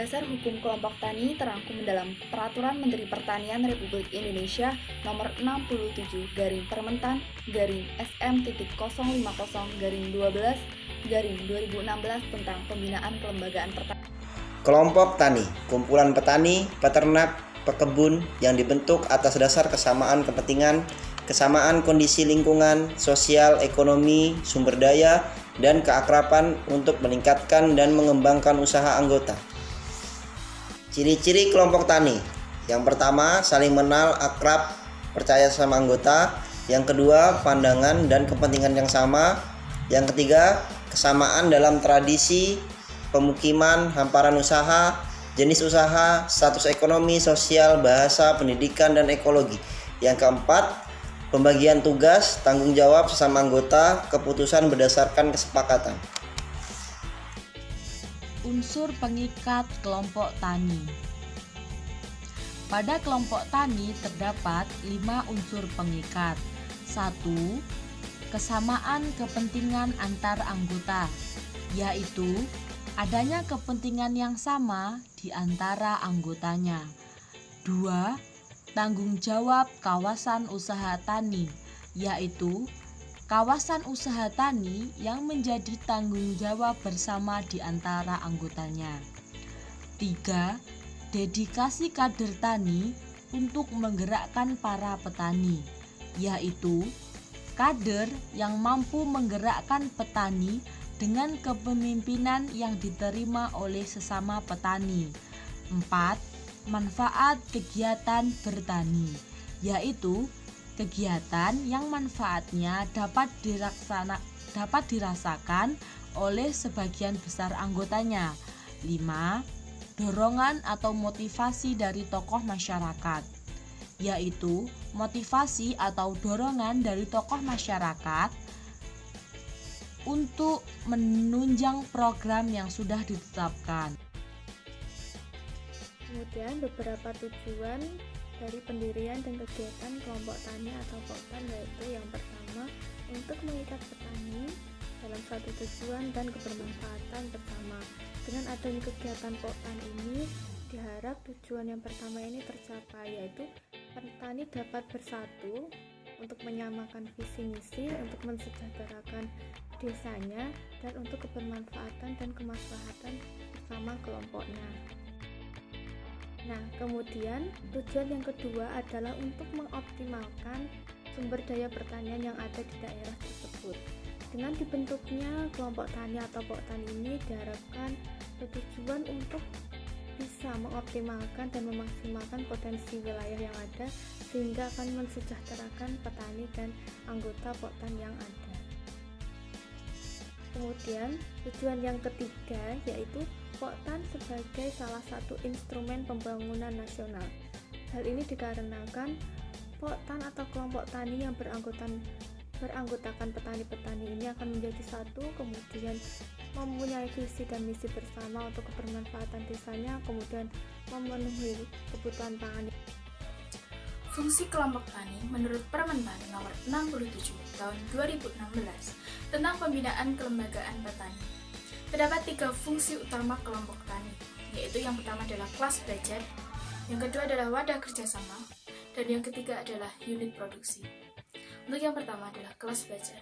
Dasar Hukum Kelompok Tani terangkum dalam Peraturan Menteri Pertanian Republik Indonesia Nomor 67/Permentan SM-050/12/2016 tentang pembinaan kelembagaan pertanian. Kelompok tani, kumpulan petani, peternak, pekebun yang dibentuk atas dasar kesamaan kepentingan, kesamaan kondisi lingkungan, sosial, ekonomi, sumber daya, dan keakraban untuk meningkatkan dan mengembangkan usaha anggota. Ciri-ciri kelompok tani. Yang pertama, saling mengenal, akrab, percaya sama anggota. Yang kedua, pandangan dan kepentingan yang sama. Yang ketiga, kesamaan dalam tradisi, pemukiman, hamparan usaha, jenis usaha, status ekonomi, sosial, bahasa, pendidikan, dan ekologi. Yang keempat, pembagian tugas, tanggung jawab sesama anggota, keputusan berdasarkan kesepakatan. Unsur pengikat kelompok tani. Pada kelompok tani terdapat 5 unsur pengikat. 1. Kesamaan kepentingan antar anggota, yaitu adanya kepentingan yang sama di antara anggotanya. 2. Tanggung jawab kawasan usaha tani, yaitu kawasan usaha tani yang menjadi tanggung jawab bersama di antara anggotanya. 3. Dedikasi kader tani untuk menggerakkan para petani, yaitu kader yang mampu menggerakkan petani dengan kepemimpinan yang diterima oleh sesama petani. 4. Manfaat kegiatan bertani, yaitu kegiatan yang manfaatnya dapat dirasakan oleh sebagian besar anggotanya. 5. Dorongan atau motivasi dari tokoh masyarakat, yaitu motivasi atau dorongan dari tokoh masyarakat untuk menunjang program yang sudah ditetapkan. Kemudian beberapa tujuan dari pendirian dan kegiatan kelompok tani atau poktan, yaitu yang pertama, untuk mengikat petani dalam suatu tujuan dan kebermanfaatan bersama. Dengan adanya kegiatan poktan ini, diharap tujuan yang pertama ini tercapai, yaitu petani dapat bersatu untuk menyamakan visi misi, untuk mensejahterakan desanya, dan untuk kebermanfaatan dan kemaslahatan bersama kelompoknya. Nah, kemudian tujuan yang kedua adalah untuk mengoptimalkan sumber daya pertanian yang ada di daerah tersebut. Dengan dibentuknya kelompok tani atau poktan ini diharapkan bertujuan untuk bisa mengoptimalkan dan memaksimalkan potensi wilayah yang ada, sehingga akan mensejahterakan petani dan anggota poktan yang ada. Kemudian tujuan yang ketiga yaitu poktan sebagai salah satu instrumen pembangunan nasional. Hal ini dikarenakan poktan atau kelompok tani yang beranggotakan petani-petani ini akan menjadi satu, kemudian mempunyai visi dan misi bersama untuk kebermanfaatan desanya, kemudian memenuhi kebutuhan pangan. Fungsi kelompok tani menurut Permentan Nomor 67 Tahun 2016 tentang pembinaan kelembagaan petani. Terdapat 3 fungsi utama kelompok tani, yaitu yang pertama adalah kelas belajar, yang kedua adalah wadah kerjasama, dan yang ketiga adalah unit produksi. Untuk yang pertama adalah kelas belajar.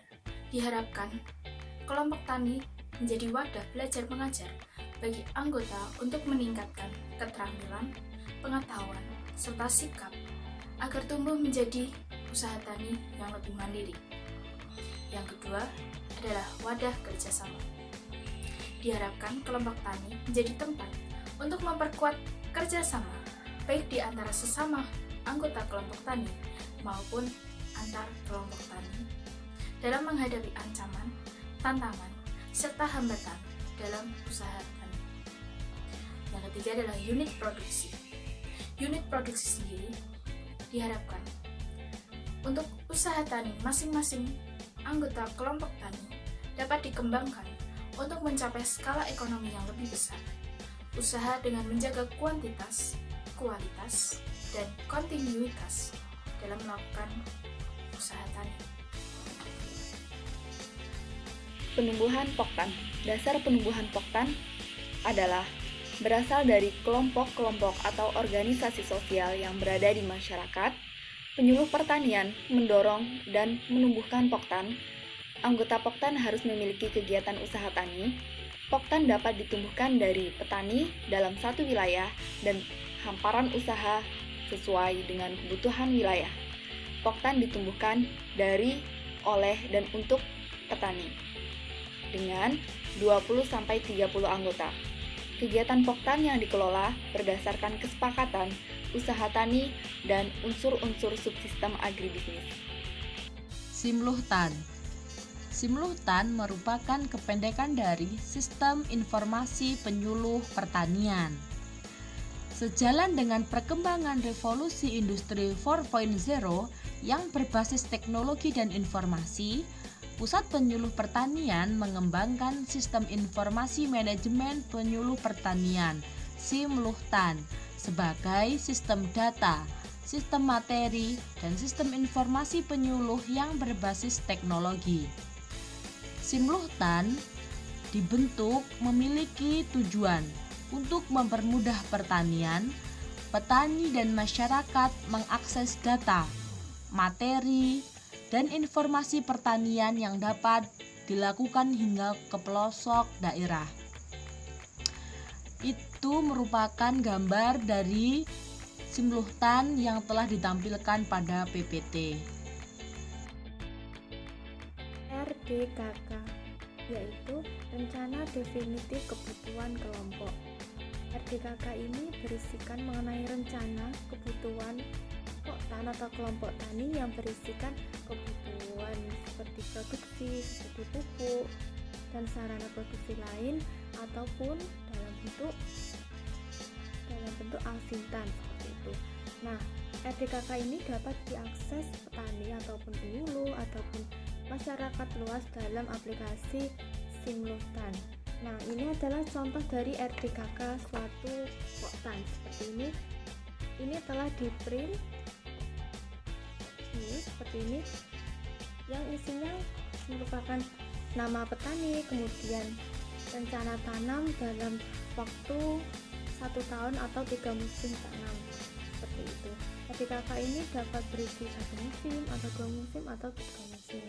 Diharapkan kelompok tani menjadi wadah belajar mengajar bagi anggota untuk meningkatkan keterampilan, pengetahuan, serta sikap agar tumbuh menjadi usaha tani yang lebih mandiri. Yang kedua adalah wadah kerjasama. Diharapkan kelompok tani menjadi tempat untuk memperkuat kerjasama baik di antara sesama anggota kelompok tani maupun antar kelompok tani dalam menghadapi ancaman, tantangan, serta hambatan dalam usaha tani. Yang ketiga adalah unit produksi. Unit produksi sendiri diharapkan untuk usaha tani masing-masing anggota kelompok tani dapat dikembangkan untuk mencapai skala ekonomi yang lebih besar. Usaha dengan menjaga kuantitas, kualitas, dan kontinuitas dalam melakukan usaha tani. Penumbuhan poktan. Dasar penumbuhan poktan adalah berasal dari kelompok-kelompok atau organisasi sosial yang berada di masyarakat. Penyuluh pertanian mendorong dan menumbuhkan Poktan. Anggota Poktan harus memiliki kegiatan usaha tani. Poktan dapat ditumbuhkan dari petani dalam satu wilayah dan hamparan usaha sesuai dengan kebutuhan wilayah. Poktan ditumbuhkan dari, oleh, dan untuk petani dengan 20-30 anggota. Kegiatan Poktan yang dikelola berdasarkan kesepakatan usaha tani dan unsur-unsur subsistem agribisnis. Simluhtan. Simluhtan merupakan kependekan dari Sistem Informasi Penyuluh Pertanian. Sejalan dengan perkembangan revolusi industri 4.0 yang berbasis teknologi dan informasi, Pusat Penyuluh Pertanian mengembangkan Sistem Informasi Manajemen Penyuluh Pertanian (Simluhtan) sebagai sistem data, sistem materi, dan sistem informasi penyuluh yang berbasis teknologi. Simluhtan dibentuk memiliki tujuan untuk mempermudah pertanian, petani dan masyarakat mengakses data, materi, dan informasi pertanian yang dapat dilakukan hingga ke pelosok daerah. Itu merupakan gambar dari Simluhtan yang telah ditampilkan pada PPT. RDKK, yaitu Rencana Definitif Kebutuhan Kelompok. RDKK ini berisikan mengenai rencana kebutuhan Poktan atau kelompok tani yang berisikan kebutuhan seperti produksi, seperti pupuk, dan sarana produksi lain, ataupun dalam bentuk alsintan seperti itu. Nah, RDKK ini dapat diakses petani ataupun penyuluh ataupun masyarakat luas dalam aplikasi Simluhtan. Nah, ini adalah contoh dari RDKK suatu Poktan seperti ini. Ini telah di-print seperti ini, yang isinya merupakan nama petani, kemudian rencana tanam dalam waktu 1 tahun atau 3 musim tanam seperti itu. RDKK ini dapat berisi 1 musim atau 2 musim atau 3 musim.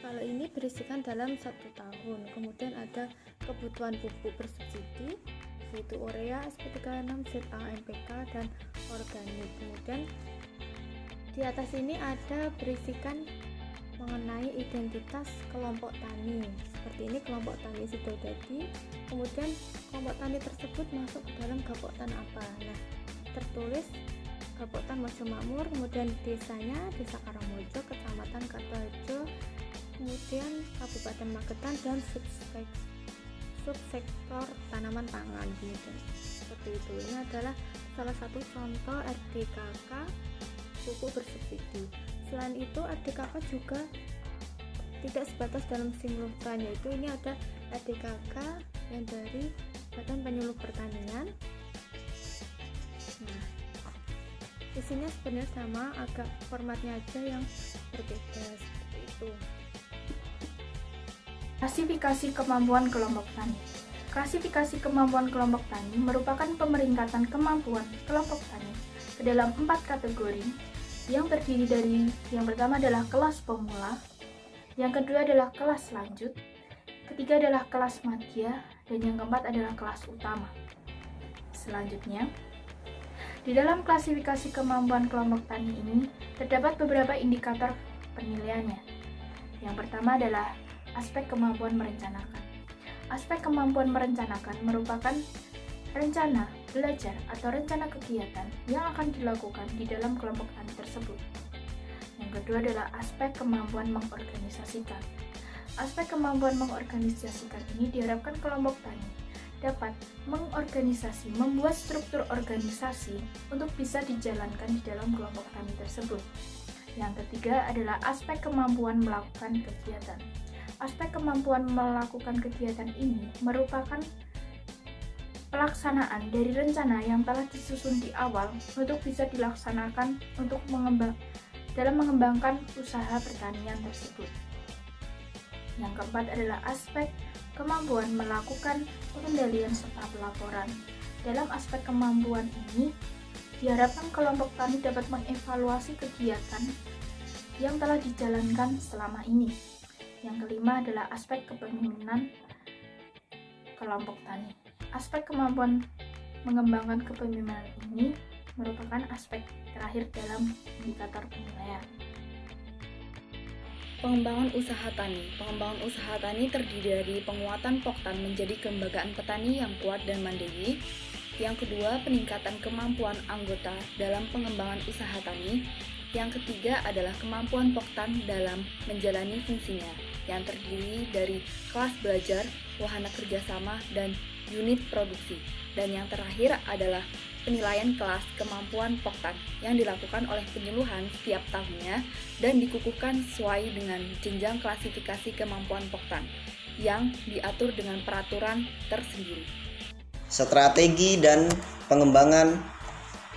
Kalau ini berisikan dalam 1 tahun. Kemudian ada kebutuhan pupuk bersubsidi yaitu urea, SP36, ZA, NPK, dan organik. Kemudian di atas ini ada berisikan mengenai identitas kelompok tani. Seperti ini kelompok tani Sidodadi. Kemudian kelompok tani tersebut masuk ke dalam Gapoktan apa. Nah, tertulis Gapoktan Mojo Makmur, kemudian desanya Desa Karangmojo, Kecamatan Kartoharjo, kemudian Kabupaten Magetan, dan subsektor tanaman pangan gitu. Seperti itu. Ini adalah salah satu contoh RDKK pupuk bersubsidi. Selain itu, RDKK juga tidak sebatas dalam Simluhtan, yaitu ini ada RDKK yang dari Badan Penyuluh Pertanian. Nah, isinya sebenarnya sama, agak formatnya aja yang berbeda seperti itu. Klasifikasi kemampuan kelompok tani. Klasifikasi kemampuan kelompok tani merupakan pemeringkatan kemampuan kelompok tani ke dalam 4 kategori yang terdiri dari yang pertama adalah kelas pemula, yang kedua adalah kelas lanjut, ketiga adalah kelas madya, dan yang keempat adalah kelas utama. Selanjutnya, di dalam klasifikasi kemampuan kelompok tani ini terdapat beberapa indikator penilaiannya. Yang pertama adalah aspek kemampuan merencanakan. Aspek kemampuan merencanakan merupakan rencana belajar atau rencana kegiatan yang akan dilakukan di dalam kelompok tani tersebut. Yang kedua adalah aspek kemampuan mengorganisasikan. Aspek kemampuan mengorganisasikan ini diharapkan kelompok tani dapat mengorganisasi, membuat struktur organisasi untuk bisa dijalankan di dalam kelompok tani tersebut. Yang ketiga adalah aspek kemampuan melakukan kegiatan. Aspek kemampuan melakukan kegiatan ini merupakan pelaksanaan dari rencana yang telah disusun di awal untuk bisa dilaksanakan untuk dalam mengembangkan usaha pertanian tersebut. Yang keempat adalah aspek kemampuan melakukan pengendalian serta pelaporan. Dalam aspek kemampuan ini, diharapkan kelompok tani dapat mengevaluasi kegiatan yang telah dijalankan selama ini. Yang kelima adalah aspek kepemimpinan kelompok tani. Aspek kemampuan mengembangkan kepemimpinan ini merupakan aspek terakhir dalam indikator penilaian. Pengembangan usaha tani. Pengembangan usaha tani terdiri dari penguatan Poktan menjadi kelembagaan petani yang kuat dan mandiri. Yang kedua, peningkatan kemampuan anggota dalam pengembangan usaha tani. Yang ketiga adalah kemampuan Poktan dalam menjalani fungsinya, yang terdiri dari kelas belajar, wahana kerjasama, dan unit produksi. Dan yang terakhir adalah penilaian kelas kemampuan Poktan yang dilakukan oleh penyuluhan setiap tahunnya dan dikukuhkan sesuai dengan jenjang klasifikasi kemampuan Poktan yang diatur dengan peraturan tersendiri. Strategi dan pengembangan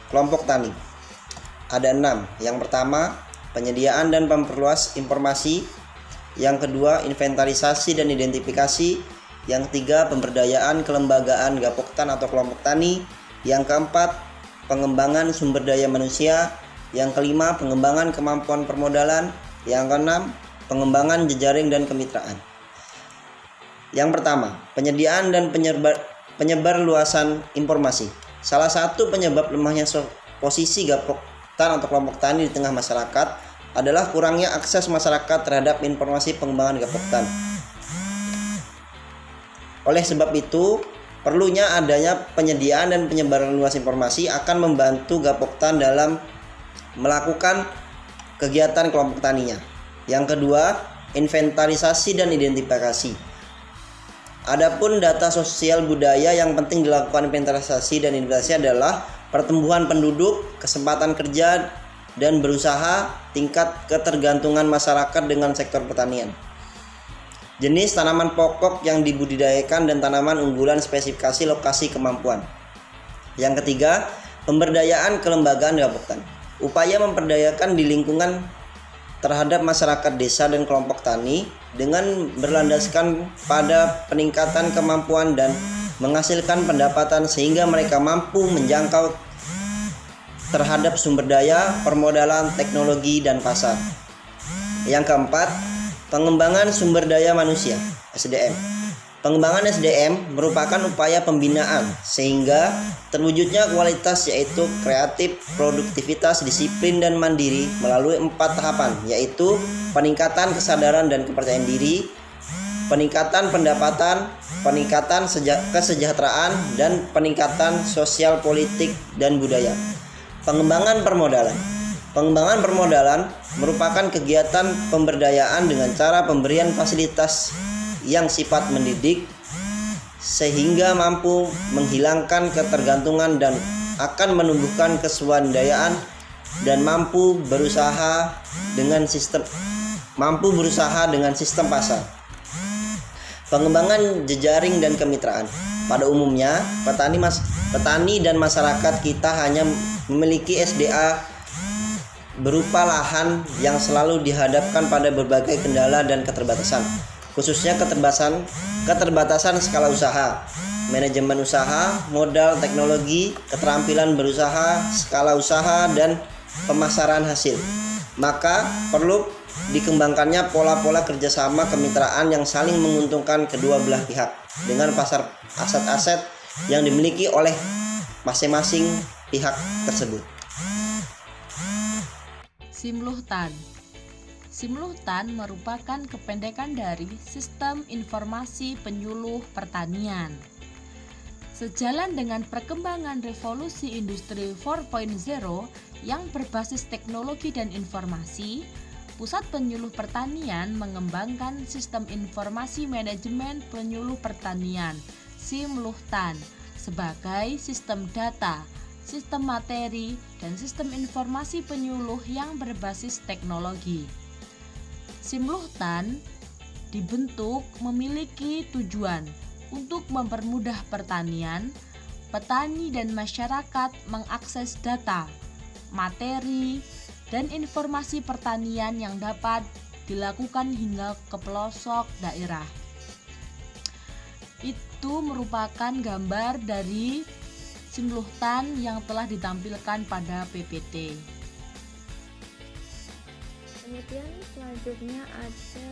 kelompok tani. Ada 6. Yang pertama, penyediaan dan memperluas informasi. Yang kedua, inventarisasi dan identifikasi. Yang ketiga, pemberdayaan kelembagaan Gapoktan atau kelompok tani. Yang keempat, pengembangan sumber daya manusia. Yang kelima, pengembangan kemampuan permodalan. Yang keenam, pengembangan jejaring dan kemitraan. Yang pertama, penyediaan dan penyebar luasan informasi. Salah satu penyebab lemahnya posisi Gapoktan atau kelompok tani di tengah masyarakat adalah kurangnya akses masyarakat terhadap informasi pengembangan Gapoktan. Oleh sebab itu, perlunya adanya penyediaan dan penyebaran luas informasi akan membantu Gapoktan dalam melakukan kegiatan kelompok taninya. Yang kedua, inventarisasi dan identifikasi. Adapun data sosial budaya yang penting dilakukan inventarisasi dan identifikasi adalah pertumbuhan penduduk, kesempatan kerja, dan berusaha, tingkat ketergantungan masyarakat dengan sektor pertanian, jenis tanaman pokok yang dibudidayakan dan tanaman unggulan, spesifikasi lokasi kemampuan. Yang ketiga, pemberdayaan kelembagaan Gapoktan. Upaya memperdayakan di lingkungan terhadap masyarakat desa dan kelompok tani dengan berlandaskan pada peningkatan kemampuan dan menghasilkan pendapatan sehingga mereka mampu menjangkau terhadap sumber daya, permodalan, teknologi, dan pasar. Yang keempat, pengembangan sumber daya manusia (SDM). Pengembangan SDM merupakan upaya pembinaan sehingga terwujudnya kualitas, yaitu kreatif, produktivitas, disiplin, dan mandiri melalui 4 tahapan, yaitu peningkatan kesadaran dan kepercayaan diri, peningkatan pendapatan, peningkatan kesejahteraan, dan peningkatan sosial, politik, dan budaya. Pengembangan permodalan. Pengembangan permodalan merupakan kegiatan pemberdayaan dengan cara pemberian fasilitas yang sifat mendidik sehingga mampu menghilangkan ketergantungan dan akan menumbuhkan keswadayaan dan mampu berusaha dengan sistem pasar. Pengembangan jejaring dan kemitraan. Pada umumnya, petani dan masyarakat kita hanya memiliki SDA berupa lahan yang selalu dihadapkan pada berbagai kendala dan keterbatasan, khususnya keterbatasan skala usaha, manajemen usaha, modal, teknologi, keterampilan berusaha, skala usaha, dan pemasaran hasil. Maka perlu dikembangkannya pola-pola kerjasama kemitraan yang saling menguntungkan kedua belah pihak dengan pasar aset-aset yang dimiliki oleh masing-masing pihak tersebut. Simluhtan. Simluhtan merupakan kependekan dari Sistem Informasi Penyuluh Pertanian. Sejalan dengan perkembangan revolusi industri 4.0 yang berbasis teknologi dan informasi, Pusat Penyuluh Pertanian mengembangkan Sistem Informasi Manajemen Penyuluh Pertanian (Simluhtan) sebagai sistem data, sistem materi, dan sistem informasi penyuluh yang berbasis teknologi. Simluhtan dibentuk memiliki tujuan untuk mempermudah pertanian, petani dan masyarakat mengakses data, materi, dan informasi pertanian yang dapat dilakukan hingga ke pelosok daerah. itu merupakan gambar dari simultan yang telah ditampilkan pada PPT. Kemudian selanjutnya ada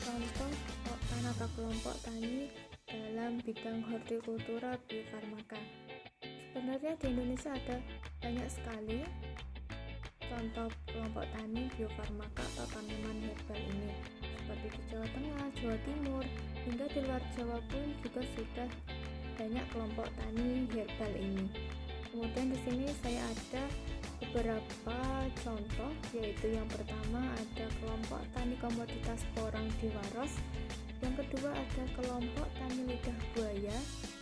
contoh poktan atau kelompok tani dalam bidang hortikultura biofarmaka. Sebenarnya di Indonesia ada banyak sekali contoh kelompok tani biofarmaka atau tanaman herbal ini, seperti di Jawa Tengah, Jawa Timur, hingga di luar Jawa pun juga sudah banyak kelompok tani herbal ini. Kemudian di sini saya ada beberapa contoh, yaitu yang pertama ada kelompok tani komoditas porang di Waros, yang kedua ada kelompok tani lidah buaya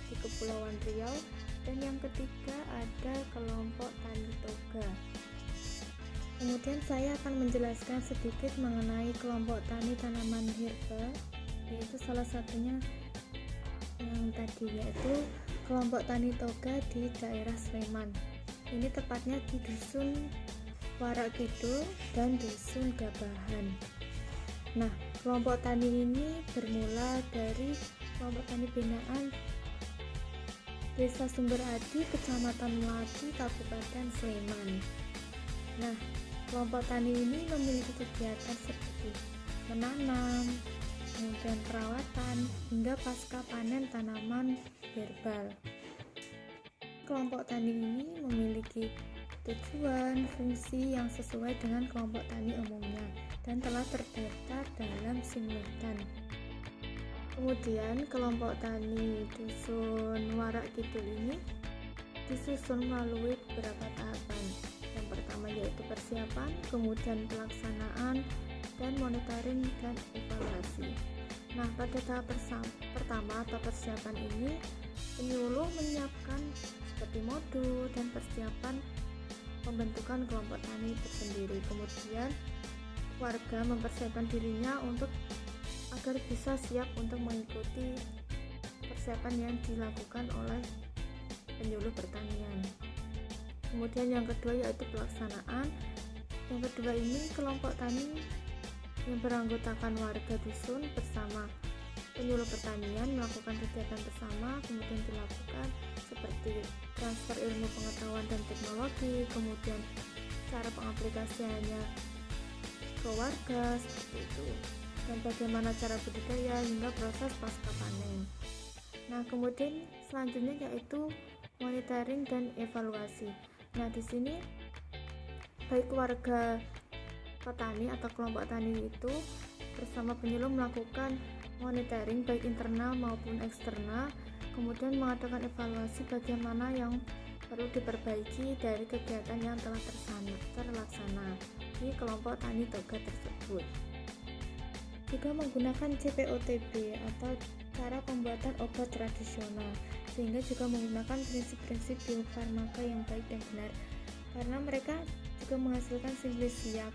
di Kepulauan Riau, dan yang ketiga ada kelompok tani toga. Kemudian saya akan menjelaskan sedikit mengenai kelompok tani tanaman herbal, yaitu salah satunya yang tadi, yaitu kelompok tani toga di daerah Sleman. Ini tepatnya di Dusun Warak Kidul dan Dusun Gabahan. Nah, kelompok tani ini bermula dari kelompok tani binaan Desa Sumberadi, Kecamatan Melati, Kabupaten Sleman. Nah, kelompok tani ini memiliki kegiatan seperti menanam, kemudian perawatan, hingga pasca panen tanaman herbal. Kelompok tani ini memiliki tujuan, fungsi yang sesuai dengan kelompok tani umumnya dan telah terdaftar dalam simultan. Kemudian kelompok tani Dusun Warak Kidul ini disusun melalui beberapa tahapan. Yang pertama yaitu persiapan, kemudian pelaksanaan, dan monitoring dan evaluasi. Nah, pada tahap pertama atau persiapan ini, penyuluh menyiapkan seperti modul dan persiapan pembentukan kelompok tani tersendiri. Kemudian warga mempersiapkan dirinya agar bisa siap untuk mengikuti persiapan yang dilakukan oleh penyuluh pertanian. Kemudian yang kedua yaitu pelaksanaan. Yang kedua ini kelompok tani yang beranggotakan warga dusun bersama penyuluh pertanian melakukan kegiatan bersama, kemudian dilakukan seperti transfer ilmu pengetahuan dan teknologi, kemudian cara pengaplikasiannya ke warga seperti itu, dan bagaimana cara budidaya hingga proses pasca panen. Nah, kemudian selanjutnya yaitu monitoring dan evaluasi. Nah, di sini baik warga petani atau kelompok tani itu bersama penyuluh melakukan monitoring baik internal maupun eksternal, kemudian mengadakan evaluasi bagaimana yang perlu diperbaiki dari kegiatan yang telah terlaksana di kelompok tani toga tersebut. Juga menggunakan CPOTB atau cara pembuatan obat tradisional, sehingga juga menggunakan prinsip-prinsip biofarmaka yang baik dan benar, karena mereka juga menghasilkan silisiat